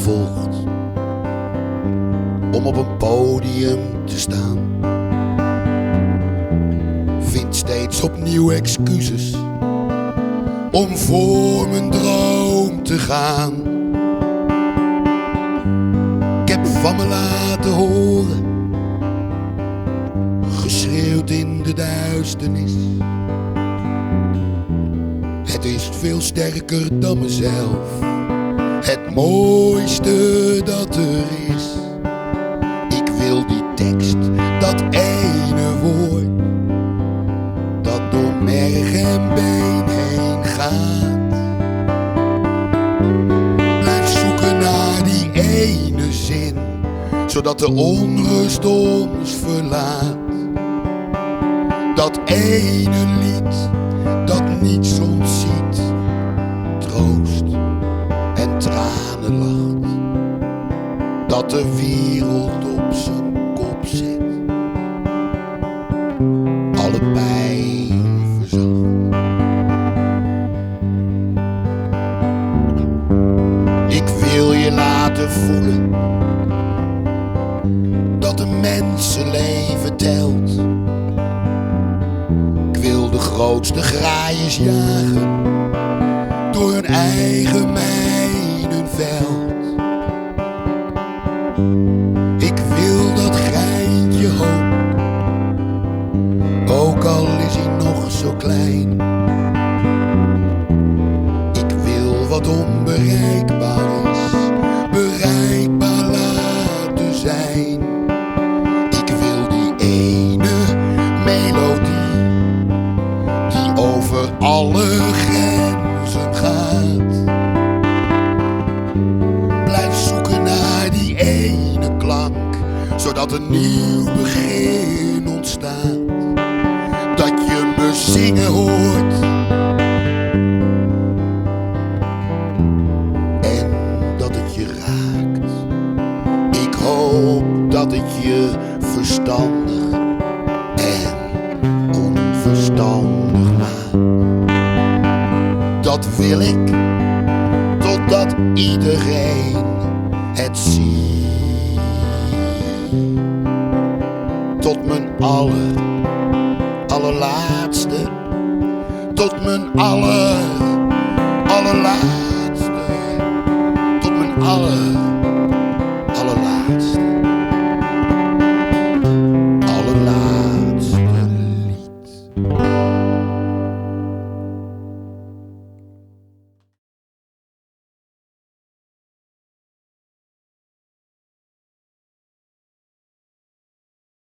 gevolgd om op een podium te staan. Vind steeds opnieuw excuses om voor mijn droom te gaan. Ik heb van me laten horen, geschreeuwd in de duisternis. Het is veel sterker dan mezelf, het mooiste dat er is. Ik wil die tekst, dat ene woord, dat door merg en been heen gaat. Blijf zoeken naar die ene zin, zodat de onrust ons verlaat. Dat ene lied dat niets ontziet, troost en tranen lacht. Dat de wereld op zijn kop zet, alle pijn verzacht. Ik wil je laten voelen dat een mensenleven telt. Ik wil de grootste graaiers jagen door hun eigen mijnenveld. Ik wil dat greintje hoop, ook al is hij nog zo klein. Ik wil wat onbereikbaar is, bereikbaar laten zijn. Ik wil die ene melodie die over alle grenzen gaat. Blijf zoeken naar die ene klank, zodat een nieuw begin ontstaat. Dat je me zingen hoort en dat het je raakt. Ik hoop dat het je verstandig en onverstandig maakt. Dat wil ik, totdat iedereen het ziet. Tot mijn allerlaatste, tot mijn allerlaatste, tot mijn